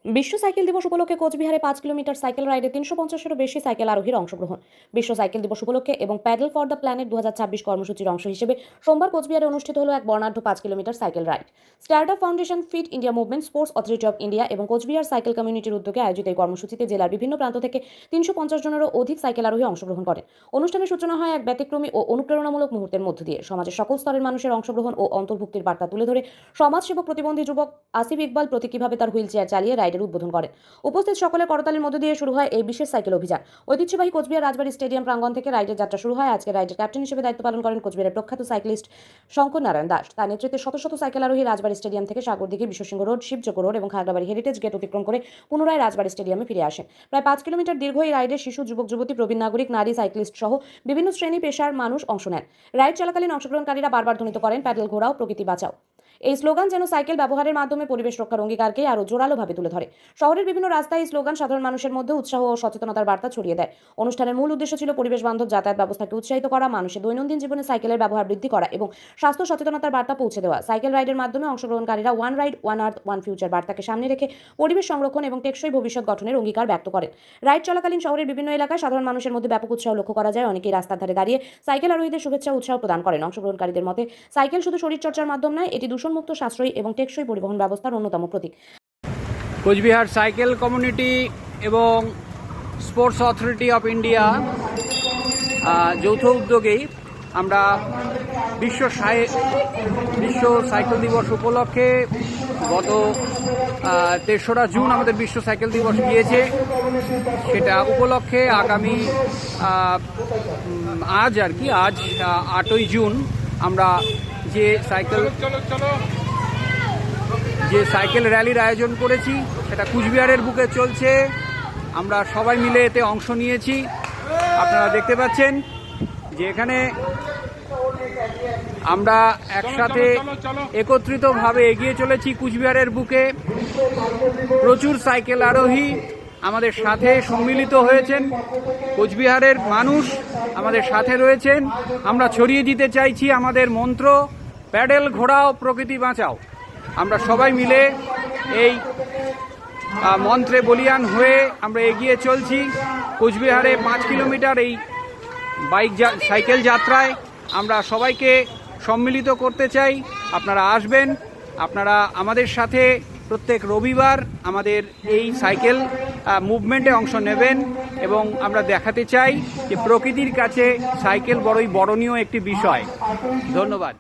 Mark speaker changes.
Speaker 1: বিশ্ব সাইকেল দিবস উপলক্ষে কোচবিহারে 5 কিলোমিটার সাইকেল রাইডে 350-এরও বেশি সাইকেল আরোহীর অংশগ্রহণ। বিশ্ব সাইকেল দিবস উপলক্ষে এবং প্যাডেল ফর দ্য প্ল্যানেট 2026 কর্মসূচির অংশ হিসেবে সোমবার কোচবিহারে অনুষ্ঠিত হলো এক বর্ণাঢ্য 5 kilometre cycle ride. Startup foundation, fit India movement, sports authority of India এবং কোচবিহার সাইকেল কমিউনিটির উদ্যোগে আয়োজিত এই কর্মসূচিতে জেলার বিভিন্ন প্রান্ত থেকে 350 জনেরও অধিক সাইকেল আরোহী অংশগ্রহণ করেন। অনুষ্ঠানের সূচনা হয় এক ব্যতিক্রমী ও অনুপ্রেরণামূলক মুহূর্তের মধ্য দিয়ে। সমাজের সকল স্তরের মানুষের অংশগ্রহণ ও অন্তর্ভুক্তির বার্তা তুলে ধরে সমাজসেবক প্রতিবন্ধী যুবক আসিফ ইকবাল প্রতীকীভাবে তার হুইল চেয়ার চালিয়ে রাইডের উদ্বোধন করেন। উপস্থিত সকলের করতালির মধ্য দিয়ে শুরু হয় এই বিশেষ সাইকেল অভিযান। ঐতিহ্যবাহী কোচবিহার রাজবাড়ী স্টেডিয়াম প্রাঙ্গণ থেকে রাইডের যাত্রা শুরু হয়। আজকে রাইডের ক্যাপ্টেন হিসেবে দায়িত্ব পালন করেন কোচবিহারের প্রখ্যাত সাইক্লিস্ট শঙ্কর নারায়ণ দাস। তার নেতৃত্বে শত শত সাইকেল আরোহী রাজবাড়ী স্টেডিয়াম থেকে সাগরদিঘি, বিশ্বসিংহ রোড, শিবচক রোড এবং খাগড়াবাড়ি হেরিটেজ গেট অতিক্রম করে পুনরায় রাজবাড়ী স্টেডিয়ামে ফিরে আসেন। প্রায় 5 কিলোমিটার দীর্ঘ এই রাইডে শিশু, যুবক, যুবতী, প্রবীণ নাগরিক, নারী, সাইক্লিস্ট সহ বিভিন্ন শ্রেণী পেশার মানুষ অংশ নেন। রাইড চলাকালীন অংশগ্রহণকারীরা বারবার ধ্বনিত করেন, প্যাডেল ঘোরাও, প্রকৃতি বাঁচাও। এই স্লোগান যেন সাইকেল ব্যবহারের মাধ্যমে পরিবেশ রক্ষার অঙ্গীকারকে আরও জোরালোভাবে তুলে ধরে। শহরের বিভিন্ন রাস্তায় এই স্লোগান সাধারণ মানুষের মধ্যে উৎসাহ ও সচেতনতার বার্তা ছড়িয়ে দেয়। অনুষ্ঠানের মূল উদ্দেশ্য ছিল পরিবেশ বান্ধব যাতায়াত ব্যবস্থাকে উৎসাহিত করা, মানুষের দৈনন্দিন জীবনে সাইকেলের ব্যবহার বৃদ্ধি করা এবং স্বাস্থ্য সচেতনতার বার্তা পৌঁছে দেওয়া। সাইকেল রাইডের মাধ্যমে অংশগ্রহণকারীরা one ride, one earth, one future বার্তাকে সামনে রেখে পরিবেশ সংরক্ষণ এবং টেকসই ভবিষ্যৎ গঠনের অঙ্গীকার ব্যক্ত করেন। রাইড চলাকালীন শহরের বিভিন্ন এলাকায় সাধারণ মানুষের মধ্যে ব্যাপক উৎসাহ লক্ষ্য করা যায়। অনেকেই রাস্তার ধারে দাঁড়িয়ে সাইকেল আরোহীদের শুভেচ্ছা উৎসাহ প্রদান করেন। অংশগ্রহণকারীদের মতে সাইকেল শুধু শরীরচর্চার মাধ্যম নয়, এটি দূষণমুক্ত, সাশ্রয়ী এবং টেকসই পরিবহন ব্যবস্থার অন্যতম প্রতীক।
Speaker 2: কোচবিহার সাইকেল কমিউনিটি এবং স্পোর্টস অথরিটি অফ ইন্ডিয়া যৌথ উদ্যোগেই আমরা বিশ্ব সাইকেল দিবস উপলক্ষে গত 3রা জুন আমাদের বিশ্ব সাইকেল দিবস গিয়েছে। সেটা উপলক্ষে আগামী আজ 8ই জুন আমরা যে সাইকেল র্যালির আয়োজন করেছি সেটা কুচবিহারের বুকে চলছে। আমরা সবাই মিলে এতে অংশ নিয়েছি। আপনারা দেখতে পাচ্ছেন যে এখানে আমরা একসাথে একত্রিতভাবে এগিয়ে চলেছি কুচবিহারের বুকে। প্রচুর সাইকেল আরোহী আমাদের সাথে সম্মিলিত হয়েছেন, কোচবিহারের মানুষ আমাদের সাথে রয়েছেন। আমরা ছড়িয়ে দিতে চাইছি আমাদের মন্ত্র, প্যাডেল ঘোরাও, প্রকৃতি বাঁচাও। আমরা সবাই মিলে এই মন্ত্রে বলীয়ান হয়ে আমরা এগিয়ে চলছি। কোচবিহারে 5 কিলোমিটার এই সাইকেল যাত্রায় আমরা সবাইকে সম্মিলিত করতে চাই। আপনারা আসবেন, আপনারা আমাদের সাথে প্রত্যেক রবিবার আমাদের এই সাইকেল মুভমেন্টে অংশ নেবেন এবং আমরা দেখাতে চাই যে প্রকৃতির কাছে সাইকেল বড়ই বরণীয় একটি বিষয়। ধন্যবাদ।